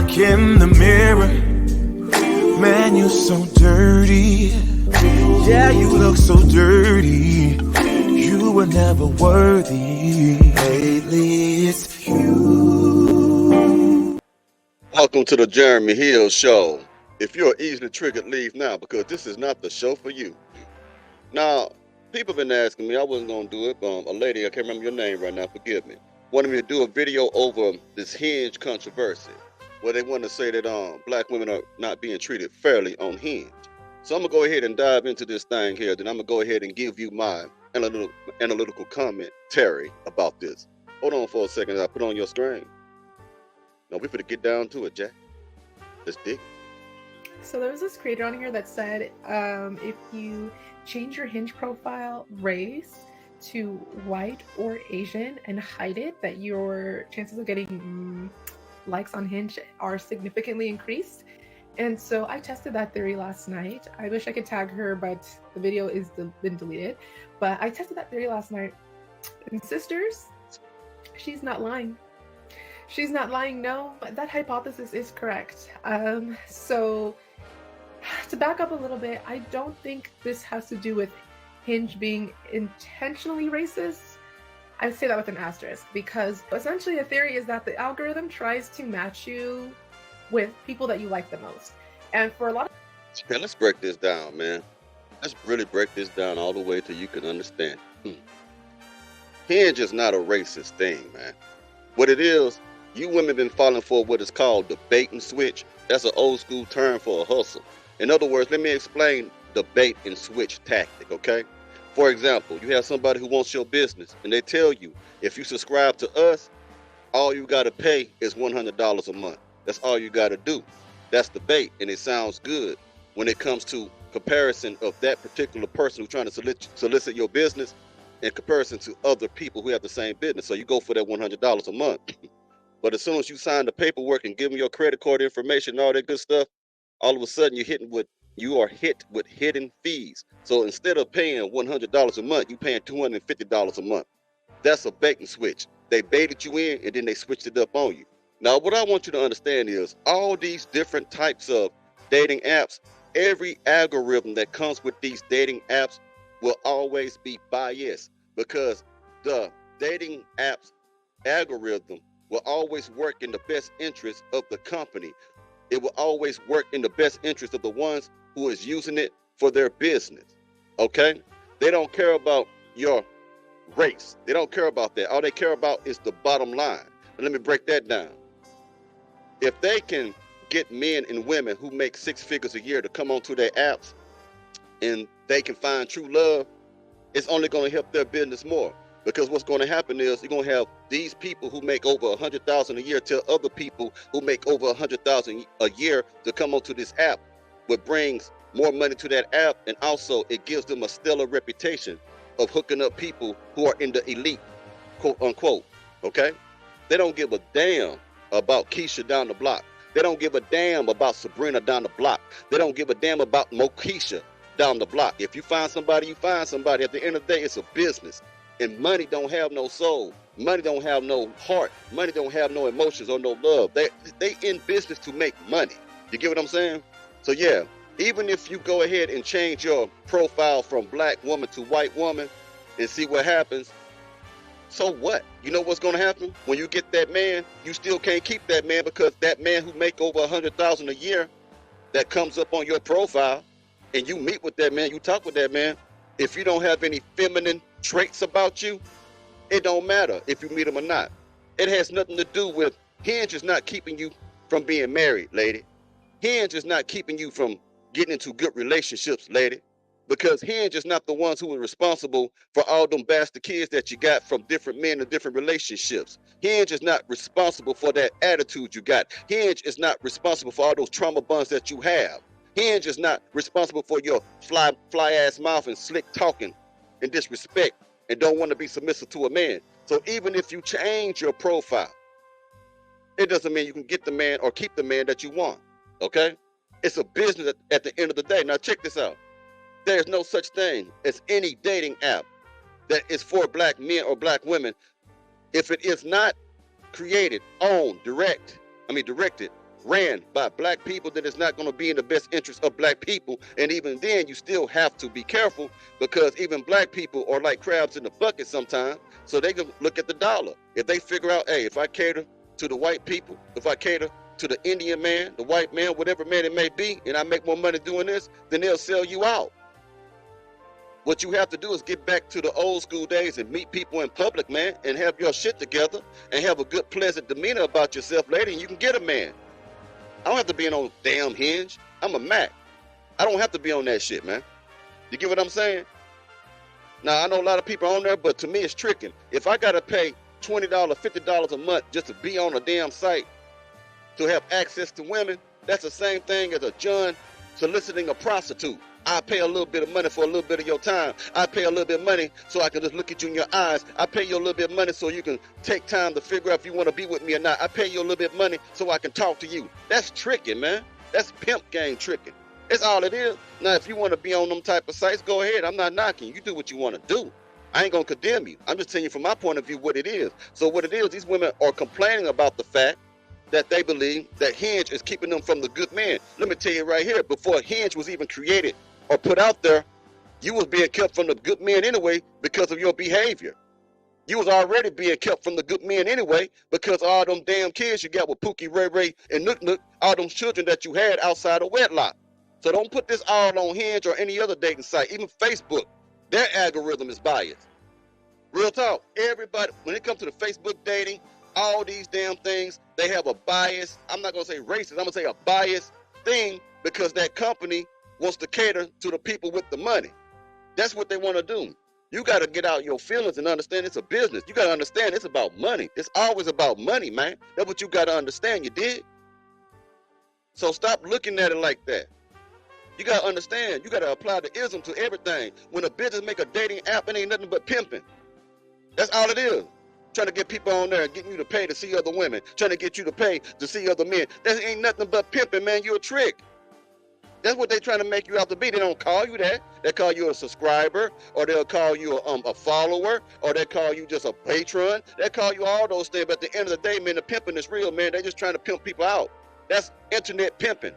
look in the mirror, man, you're so dirty. Yeah, you look so dirty. You were never worthy. Lately, it's you. Welcome to the Jeremy Hill Show. If you're easily triggered, leave now because this is not the show for you. Now, people have been asking me, I wasn't going to do it, but a lady, I can't remember your name right now, forgive me, wanted me to do a video over this Hinge controversy, where they want to say that black women are not being treated fairly on Hinge. So I'm going to go ahead and dive into this thing here, then I'm going to go ahead and give you my analytical commentary about this. Hold on for a second, I'll put on your screen. Now, we're going to get down to it, Jack. Let's dig. So there was this creator on here that said if you change your Hinge profile race to white or Asian and hide it, that your chances of getting likes on Hinge are significantly increased. And so I tested that theory last night. I wish I could tag her, but the video is been deleted. But I tested that theory last night. And sisters, she's not lying. She's not lying, no. That hypothesis is correct. So to back up a little bit, I don't think this has to do with Hinge being intentionally racist. I say that with an asterisk because essentially the theory is that the algorithm tries to match you with people that you like the most. And for a lot of... Okay, let's break this down, man. Let's really break this down all the way till you can understand. Hinge is not a racist thing, man. What it is, you women been falling for what is called the bait and switch. That's an old school term for a hustle. In other words, let me explain the bait and switch tactic, okay? For example, you have somebody who wants your business and they tell you, if you subscribe to us, all you got to pay is $100 a month. That's all you got to do. That's the bait, and it sounds good when it comes to comparison of that particular person who's trying to solicit your business in comparison to other people who have the same business. So you go for that $100 a month. But as soon as you sign the paperwork and give them your credit card information and all that good stuff, all of a sudden you are hit with hidden fees. So instead of paying $100 a month, you're paying $250 a month. That's a bait and switch. They baited you in and then they switched it up on you. Now, what I want you to understand is all these different types of dating apps, every algorithm that comes with these dating apps will always be biased because the dating apps algorithm will always work in the best interest of the company. It will always work in the best interest of the ones who is using it for their business, okay? They don't care about your race. They don't care about that. All they care about is the bottom line. And let me break that down. If they can get men and women who make 6 figures a year to come onto their apps and they can find true love, it's only going to help their business more. Because what's going to happen is you're going to have these people who make over $100,000 a year tell other people who make over $100,000 a year to come onto this app, what brings more money to that app, and also it gives them a stellar reputation of hooking up people who are in the elite, quote unquote. Okay? They don't give a damn about Keisha down the block. They don't give a damn about Sabrina down the block. They don't give a damn about Mokisha down the block. If you find somebody, you find somebody. At the end of the day, it's a business. And money don't have no soul. Money don't have no heart. Money don't have no emotions or no love. They in business to make money. You get what I'm saying? So yeah, even if you go ahead and change your profile from black woman to white woman and see what happens, so what? You know what's going to happen? When you get that man, you still can't keep that man because that man who make over $100,000 a year that comes up on your profile and you meet with that man, you talk with that man, if you don't have any feminine traits about you, it don't matter if you meet him or not. It has nothing to do with Hinge is not keeping you from being married, lady. Hinge is not keeping you from getting into good relationships, lady. Because Hinge is not the ones who are responsible for all them bastard kids that you got from different men and different relationships. Hinge is not responsible for that attitude you got. Hinge is not responsible for all those trauma bonds that you have. Hinge is not responsible for your fly ass mouth and slick talking and disrespect and don't want to be submissive to a man. So even if you change your profile, it doesn't mean you can get the man or keep the man that you want, okay? It's a business at the end of the day. Now check this out. There's no such thing as any dating app that is for black men or black women if it is not created, owned, directed ran by black people, then it's not going to be in the best interest of black people. And even then, you still have to be careful, because even black people are like crabs in the bucket sometimes. So they can look at the dollar. If they figure out, hey, if I cater to the white people, if I cater to the Indian man, the white man, whatever man it may be, and I make more money doing this, then they'll sell you out. What you have to do is get back to the old school days and meet people in public, man, and have your shit together and have a good, pleasant demeanor about yourself later, and you can get a man. I don't have to be on damn Hinge. I'm a Mac. I don't have to be on that shit, man. You get what I'm saying? Now, I know a lot of people on there, but to me, it's tricking. If I got to pay $20, $50 a month just to be on a damn site to have access to women, that's the same thing as a John soliciting a prostitute. I pay a little bit of money for a little bit of your time. I pay a little bit of money so I can just look at you in your eyes. I pay you a little bit of money so you can take time to figure out if you want to be with me or not. I pay you a little bit of money so I can talk to you. That's tricking, man. That's pimp game tricking. That's all it is. Now, if you want to be on them type of sites, go ahead. I'm not knocking you. You do what you want to do. I ain't going to condemn you. I'm just telling you from my point of view what it is. So what it is, these women are complaining about the fact that they believe that Hinge is keeping them from the good man. Let me tell you right here, before Hinge was even created or put out there, you was being kept from the good men anyway because of your behavior. You was already being kept from the good men anyway because of all them damn kids you got with Pookie, Ray Ray, and Nook Nook, all them children that you had outside of wedlock. So don't put this all on Hinge or any other dating site, even Facebook. Their algorithm is biased. Real talk. Everybody, when it comes to the Facebook dating, all these damn things, they have a bias. I'm not going to say racist. I'm going to say a biased thing because that company wants to cater to the people with the money. That's what they want to do. You got to get out your feelings and understand it's a business. You got to understand it's about money. It's always about money, man. That's what you got to understand. You did? So stop looking at it like that. You got to understand. You got to apply the ism to everything. When a business make a dating app, it ain't nothing but pimping. That's all it is. Trying to get people on there and getting you to pay to see other women. Trying to get you to pay to see other men. That ain't nothing but pimping, man. You're a trick. That's what they're trying to make you out to be. They don't call you that. They call you a subscriber, or they'll call you a follower, or they call you just a patron. They call you all those things. But at the end of the day, man, the pimping is real, man. They're just trying to pimp people out. That's internet pimping.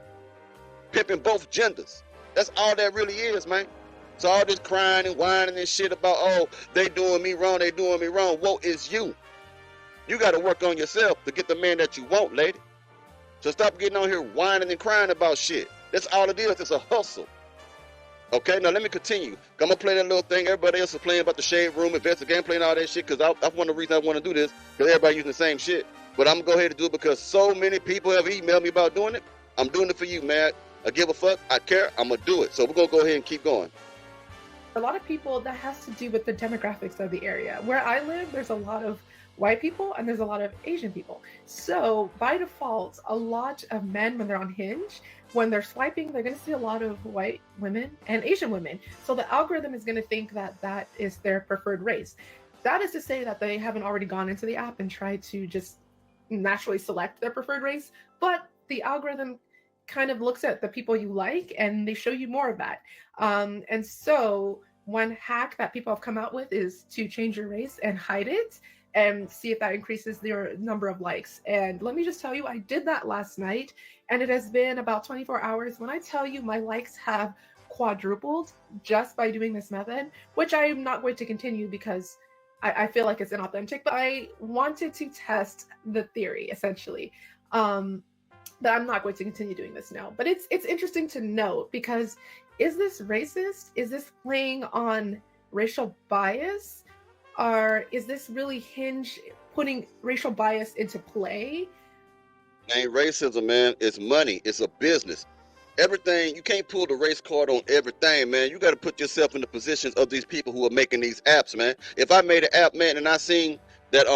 Pimping both genders. That's all that really is, man. So all this crying and whining and shit about, oh, they doing me wrong, they doing me wrong. Woe is you. You got to work on yourself to get the man that you want, lady. So stop getting on here whining and crying about shit. That's all it is. It's a hustle. Okay, now let me continue. I'm going to play that little thing everybody else is playing about the shade room, investor gameplay and all that shit, because that's one of the reasons I want to do this, because everybody using the same shit. But I'm going to go ahead and do it because so many people have emailed me about doing it. I'm doing it for you, man. I give a fuck. I care. I'm going to do it. So we're going to go ahead and keep going. A lot of people, that has to do with the demographics of the area. Where I live, there's a lot of white people and there's a lot of Asian people. So by default, a lot of men, when they're on Hinge, when they're swiping, they're going to see a lot of white women and Asian women. So the algorithm is going to think that that is their preferred race. That is to say that they haven't already gone into the app and tried to just naturally select their preferred race, but the algorithm kind of looks at the people you like and they show you more of that. And so one hack that people have come out with is to change your race and hide it and see if that increases their number of likes. And let me just tell you, I did that last night and it has been about 24 hours. When I tell you my likes have quadrupled just by doing this method, which I am not going to continue because I feel like it's inauthentic, but I wanted to test the theory essentially. But I'm not going to continue doing this now. But it's interesting to note because is this racist? Is this playing on racial bias? Or is this really Hinge putting racial bias into play? Ain't racism, man. It's money. It's a business. Everything, you can't pull the race card on everything, man. You got to put yourself in the positions of these people who are making these apps, man. If I made an app, man, and I seen that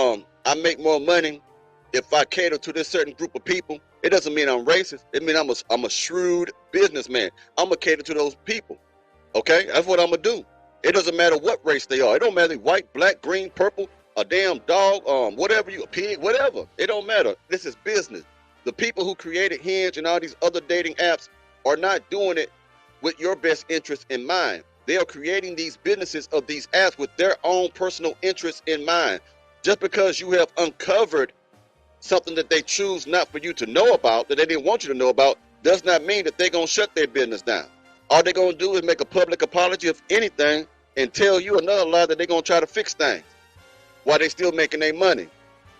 I make more money if I cater to this certain group of people, it doesn't mean I'm racist. It means I'm a shrewd businessman. I'm going to cater to those people. Okay? That's what I'm going to do. It doesn't matter what race they are. It don't matter white, black, green, purple, a damn dog, whatever you, a pig, whatever. It don't matter. This is business. The people who created Hinge and all these other dating apps are not doing it with your best interest in mind. They are creating these businesses of these apps with their own personal interests in mind. Just because you have uncovered something that they choose not for you to know about, that they didn't want you to know about, does not mean that they're going to shut their business down. All they're going to do is make a public apology, if anything, and tell you another lie that they're going to try to fix things while they still making their money.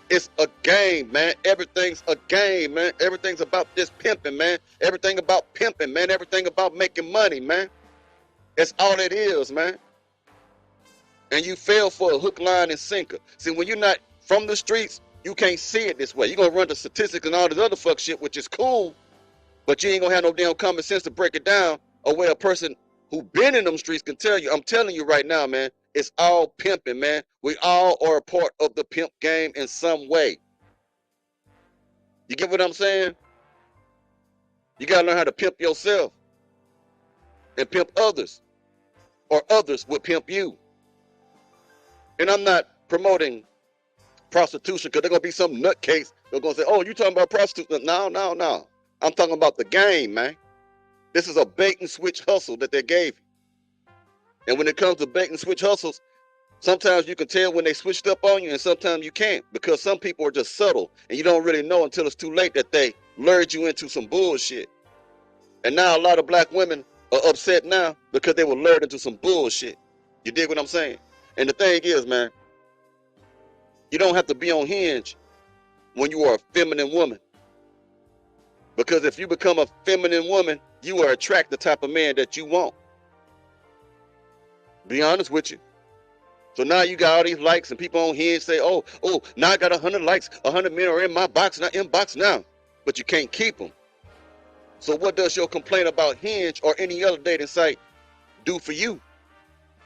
It's a game, man. Everything's a game, man. Everything's about this pimping, man. Everything about pimping, man. Everything about making money, man. That's all it is, man. And you fell for a hook, line, and sinker. See, when you're not from the streets, you can't see it this way. You're going to run the statistics and all this other fuck shit, which is cool, but you ain't going to have no damn common sense to break it down, or where a person who been in them streets can tell you. I'm telling you right now, man, it's all pimping, man. We all are a part of the pimp game in some way. You get what I'm saying? You got to learn how to pimp yourself and pimp others, or others would pimp you. And I'm not promoting prostitution, because they're going to be some nutcase. They're going to say, oh, you talking about prostitution? No. I'm talking about the game, man. This is a bait and switch hustle that they gave you. And when it comes to bait and switch hustles, sometimes you can tell when they switched up on you, and sometimes you can't, because some people are just subtle, and you don't really know until it's too late that they lured you into some bullshit. And now a lot of black women are upset now because they were lured into some bullshit. You dig what I'm saying? And the thing is, man, you don't have to be on Hinge when you are a feminine woman. Because if you become a feminine woman, you will attract the type of man that you want. Be honest with you. So now you got all these likes, and people on Hinge say, oh, now I got 100 likes. 100 men are in my inbox now. But you can't keep them. So what does your complaint about Hinge or any other dating site do for you?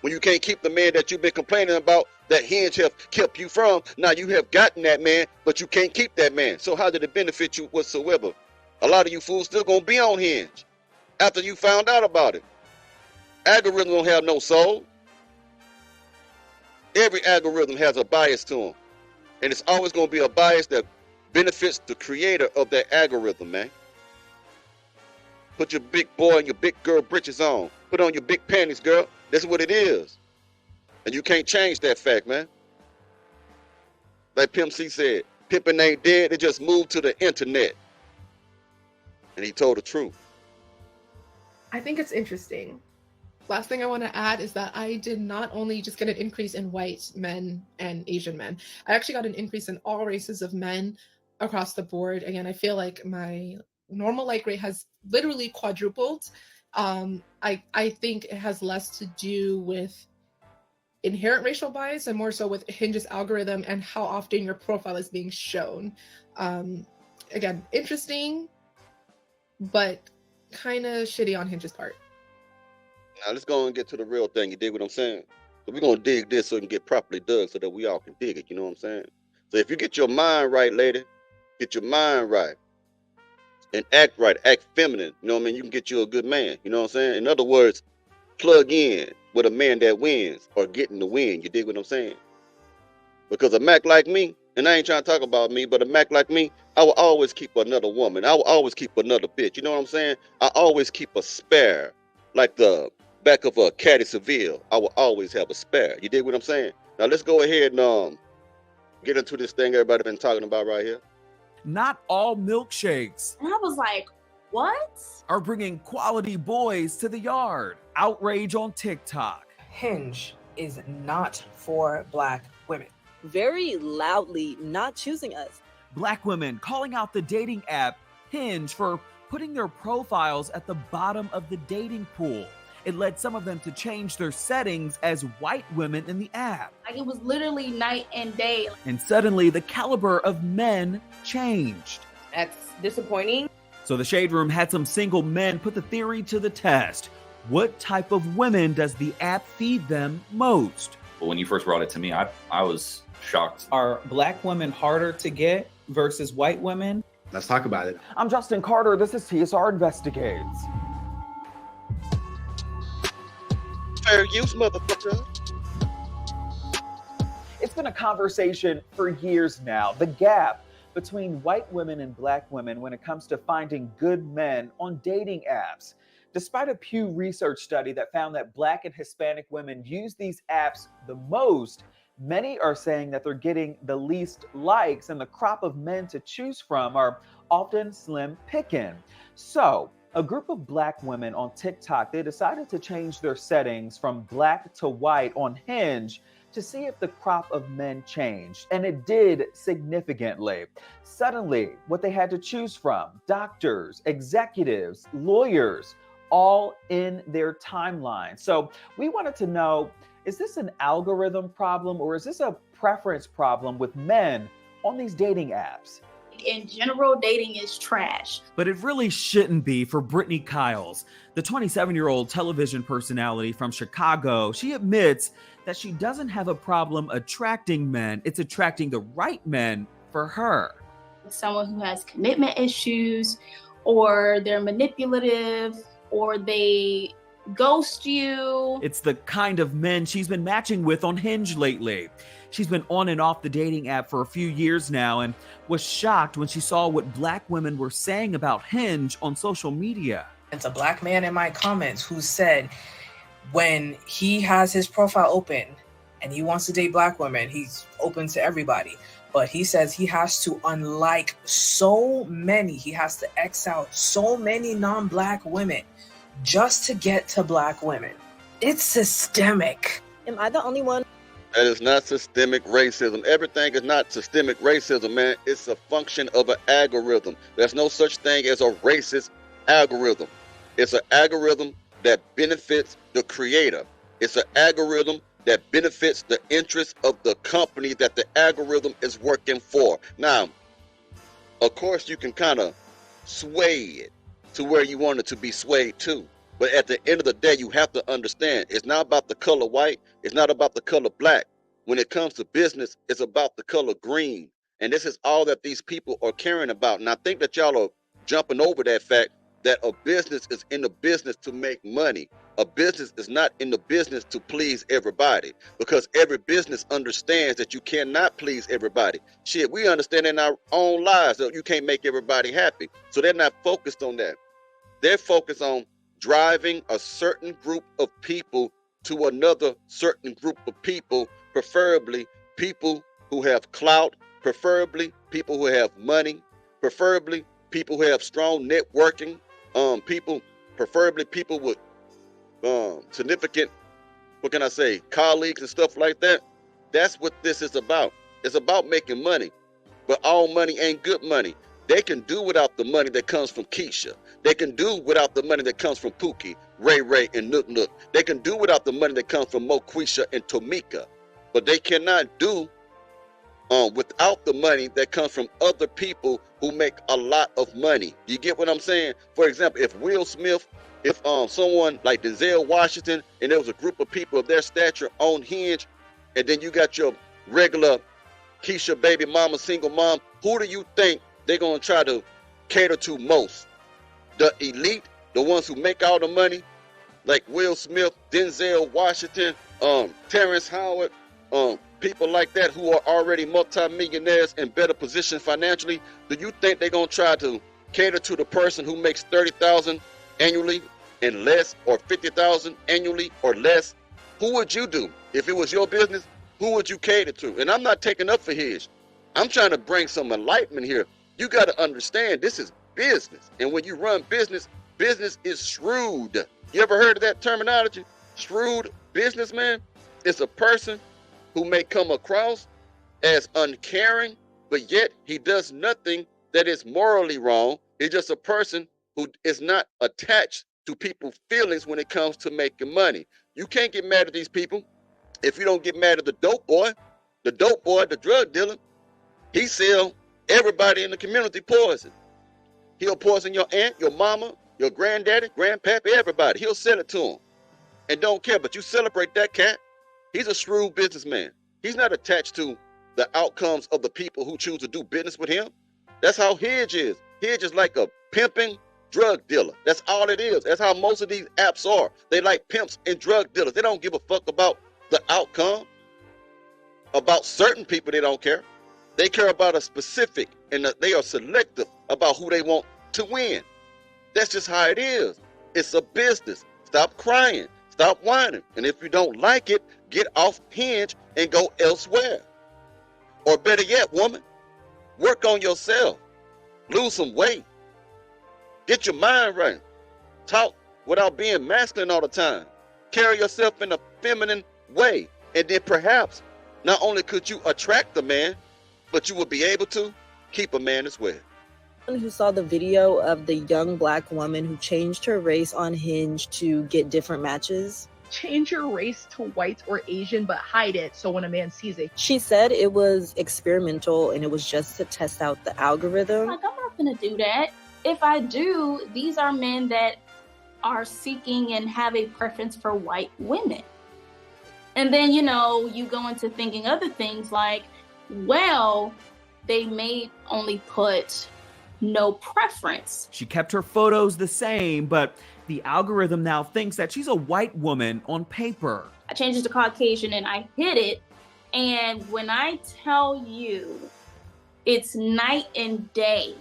When you can't keep the man that you've been complaining about, that Hinge have kept you from. Now you have gotten that man, but you can't keep that man. So how did it benefit you whatsoever? A lot of you fools still gonna be on Hinge after you found out about it. Algorithms don't have no soul. Every algorithm has a bias to them. And it's always gonna be a bias that benefits the creator of that algorithm, man. Put your big boy and your big girl britches on. Put on your big panties, girl. That's what it is. And you can't change that fact, man. Like Pimp C said, pimping ain't dead, it just moved to the internet. And he told the truth. I think it's interesting. Last thing I want to add is that I did not only just get an increase in white men and Asian men, I actually got an increase in all races of men across the board. Again, I feel like my normal like rate has literally quadrupled. I think it has less to do with inherent racial bias and more so with Hinge's algorithm and how often your profile is being shown. Again, interesting, but kind of shitty on Hinge's part. Now let's go and get to the real thing. You dig what I'm saying? So we're gonna dig this so it can get properly dug so that we all can dig it. You know what I'm saying? So if you get your mind right, lady, get your mind right and act right, act feminine. You know what I mean? You can get you a good man. You know what I'm saying? In other words, plug in with a man that wins or getting the win. You dig what I'm saying? Because a Mac like me, and I ain't trying to talk about me, but a Mac like me, I will always keep another woman. I will always keep another bitch. You know what I'm saying? I always keep a spare. Like the back of a Caddy Seville, I will always have a spare. You dig what I'm saying? Now let's go ahead and get into this thing everybody been talking about right here. Not all milkshakes. And I was like, what? Are bringing quality boys to the yard. Outrage on TikTok. Hinge is not for Black women. Very loudly not choosing us. Black women calling out the dating app Hinge for putting their profiles at the bottom of the dating pool. It led some of them to change their settings as white women in the app. Like, it was literally night and day. And suddenly the caliber of men changed. That's disappointing. So the Shade Room had some single men put the theory to the test. What type of women does the app feed them most? But when you first brought it to me, I was shocked. Are Black women harder to get versus white women? Let's talk about it. I'm Justin Carter. This is TSR Investigates. Fair use, motherfucker. It's been a conversation for years now. The gap between white women and Black women when it comes to finding good men on dating apps. Despite a Pew Research study that found that Black and Hispanic women use these apps the most, Many are saying that they're getting the least likes, and the crop of men to choose from are often slim picking. So, a group of Black women on TikTok, they decided to change their settings from black to white on Hinge to see if the crop of men changed, and it did significantly. Suddenly, what they had to choose from, doctors, executives, lawyers, all in their timeline. So we wanted to know, is this an algorithm problem or is this a preference problem with men on these dating apps? In general, dating is trash. But it really shouldn't be for Brittany Kiles. The 27-year-old television personality from Chicago, she admits that she doesn't have a problem attracting men. It's attracting the right men for her. Someone who has commitment issues, or they're manipulative, or they ghost you. It's the kind of men she's been matching with on Hinge lately. She's been on and off the dating app for a few years now and was shocked when she saw what Black women were saying about Hinge on social media. It's a Black man in my comments who said when he has his profile open and he wants to date Black women, he's open to everybody. But he says he has to unlike so many, he has to X out so many non-Black women just to get to Black women. It's systemic. Am I the only one? That is not systemic racism. Everything is not systemic racism, man. It's a function of an algorithm. There's no such thing as a racist algorithm. It's an algorithm that benefits the creator. It's an algorithm that benefits the interests of the company that the algorithm is working for. Now, of course, you can kind of sway it to where you want it to be swayed to. But at the end of the day, you have to understand, it's not about the color white. It's not about the color black. When it comes to business, it's about the color green. And this is all that these people are caring about. And I think that y'all are jumping over that fact that a business is in the business to make money. A business is not in the business to please everybody, because every business understands that you cannot please everybody. Shit, we understand in our own lives that you can't make everybody happy. So they're not focused on that. They're focused on driving a certain group of people to another certain group of people, preferably people who have clout, preferably people who have money, preferably people who have strong networking, preferably people with significant, colleagues and stuff like that. That's what this is about. It's about making money, but all money ain't good money. They can do without the money that comes from Keisha. They can do without the money that comes from Pookie, Ray Ray, and Nook Nook. They can do without the money that comes from Moquisha and Tomika. But they cannot do without the money that comes from other people who make a lot of money. You get what I'm saying? For example, if Will Smith, if someone like Denzel Washington, and there was a group of people of their stature on Hinge, and then you got your regular Keisha baby mama, single mom, who do you think they're going to try to cater to most? The elite, the ones who make all the money, like Will Smith, Denzel Washington, Terrence Howard, people like that who are already multimillionaires in better position financially. Do you think they're going to try to cater to the person who makes $30,000 annually and less, or $50,000 annually or less? Who would you do? If it was your business, who would you cater to? And I'm not taking up for his. I'm trying to bring some enlightenment here. You got to understand, this is business. And when you run business, business is shrewd. You ever heard of that terminology? Shrewd businessman? It's a person who may come across as uncaring, but yet he does nothing that is morally wrong. He's just a person who is not attached to people's feelings when it comes to making money. You can't get mad at these people if you don't get mad at the dope boy. The dope boy, the drug dealer, he sell everybody in the community poison. He'll poison your aunt, your mama, your granddaddy, grandpappy, everybody. He'll sell it to them and don't care. But you celebrate that cat. He's a shrewd businessman. He's not attached to the outcomes of the people who choose to do business with him. That's how Hinge is. Hinge is like a pimping drug dealer. That's all it is. That's how most of these apps are. They like pimps and drug dealers. They don't give a fuck about the outcome. About certain people, they don't care. They care about a specific, and they are selective about who they want to win. That's just how it is. It's a business. Stop crying. Stop whining. And if you don't like it, get off Hinge and go elsewhere. Or better yet, woman, work on yourself. Lose some weight. Get your mind right. Talk without being masculine all the time. Carry yourself in a feminine way. And then perhaps not only could you attract the man, but you will be able to keep a man as well. Who saw the video of the young black woman who changed her race on Hinge to get different matches? Change your race to white or Asian, but hide it so when a man sees it. She said it was experimental and it was just to test out the algorithm. Like, I'm not gonna do that. If I do, these are men that are seeking and have a preference for white women. And then, you know, you go into thinking other things like, well, they may only put no preference. She kept her photos the same, but the algorithm now thinks that she's a white woman on paper. I changed it to Caucasian and I hid it. And when I tell you, it's night and day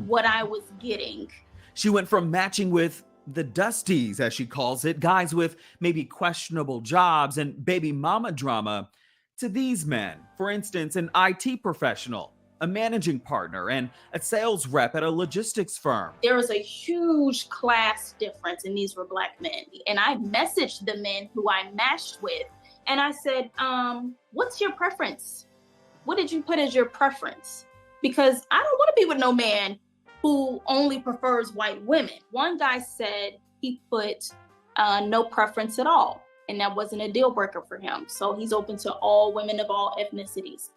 what I was getting. She went from matching with the dusties, as she calls it, guys with maybe questionable jobs and baby mama drama, to these men, for instance, an IT professional, a managing partner, and a sales rep at a logistics firm. There was a huge class difference, and these were black men. And I messaged the men who I matched with, and I said, what's your preference? What did you put as your preference? Because I don't want to be with no man who only prefers white women. One guy said he put no preference at all, and that wasn't a deal breaker for him. So he's open to all women of all ethnicities.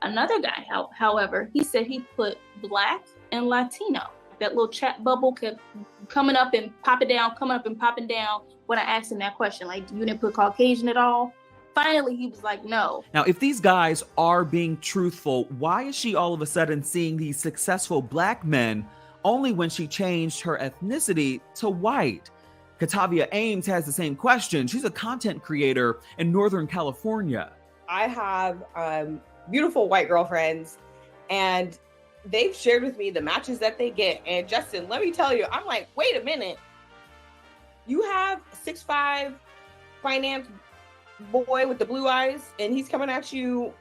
Another guy, however, he said he put black and Latino. That little chat bubble kept coming up and popping down, coming up and popping down when I asked him that question, like, you didn't put Caucasian at all? Finally, he was like, no. Now, if these guys are being truthful, why is she all of a sudden seeing these successful black men only when she changed her ethnicity to white? Katavia Ames has the same question. She's a content creator in Northern California. I have beautiful white girlfriends, and they've shared with me the matches that they get. And Justin, let me tell you, I'm like, wait a minute. You have 6'5" finance boy with the blue eyes, and he's coming at you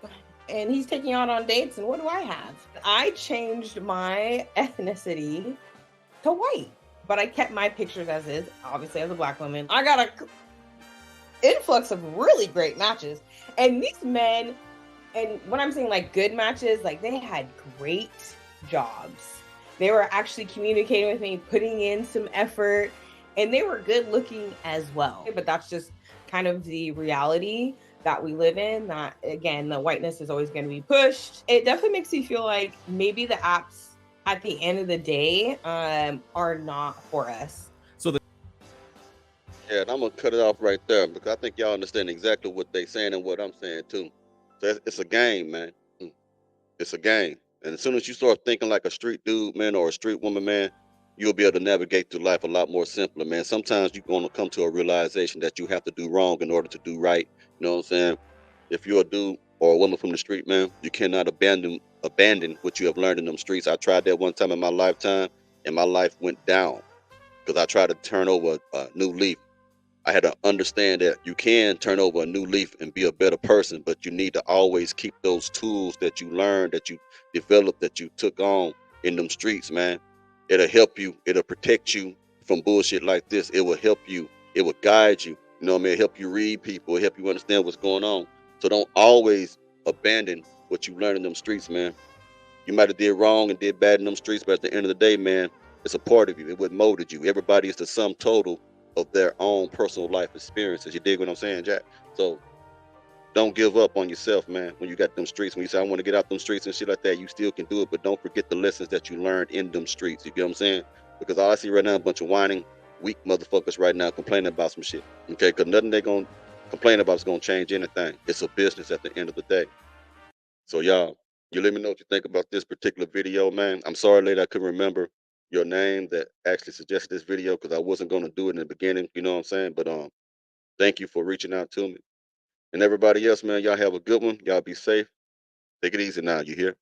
and he's taking you out on dates, and what do I have? I changed my ethnicity to white, but I kept my pictures as is, obviously as a black woman. I got a influx of really great matches, and these men, and when I'm saying like good matches, like they had great jobs. They were actually communicating with me, putting in some effort, and they were good looking as well. But that's just kind of the reality that we live in, that again, the whiteness is always going to be pushed. It definitely makes you feel like maybe the apps at the end of the day are not for us. Yeah, and I'm gonna cut it off right there because I think y'all understand exactly what they saying and what I'm saying too. So it's a game, man. It's a game. And as soon as you start thinking like a street dude, man, or a street woman, man, you'll be able to navigate through life a lot more simpler, man. Sometimes you're going to come to a realization that you have to do wrong in order to do right. You know what I'm saying? If you're a dude or a woman from the street, man, you cannot abandon what you have learned in them streets. I tried that one time in my lifetime, and my life went down because I tried to turn over a new leaf. I had to understand that you can turn over a new leaf and be a better person, but you need to always keep those tools that you learned, that you developed, that you took on in them streets, man. It'll help you. It'll protect you from bullshit like this. It will help you. It will guide you. You know what I mean? It'll help you read people. It'll help you understand what's going on. So don't always abandon what you learned in them streets, man. You might have did wrong and did bad in them streets, but at the end of the day, man, it's a part of you. It would molded you. Everybody is the sum total of their own personal life experiences. You dig what I'm saying, Jack? So don't give up on yourself, man. When you got them streets, when you say I want to get out them streets and shit like that, you still can do it, but don't forget the lessons that you learned in them streets. You get what I'm saying? Because all I see right now is a bunch of whining, weak motherfuckers right now complaining about some shit. Okay, because nothing they gonna complain about is gonna change anything. It's a business at the end of the day. So y'all, you let me know what you think about this particular video, man. I'm sorry, lady, I couldn't remember your name that actually suggested this video because I wasn't gonna do it in the beginning. You know what I'm saying? But thank you for reaching out to me. And everybody else, man, y'all have a good one. Y'all be safe. Take it easy now, you hear?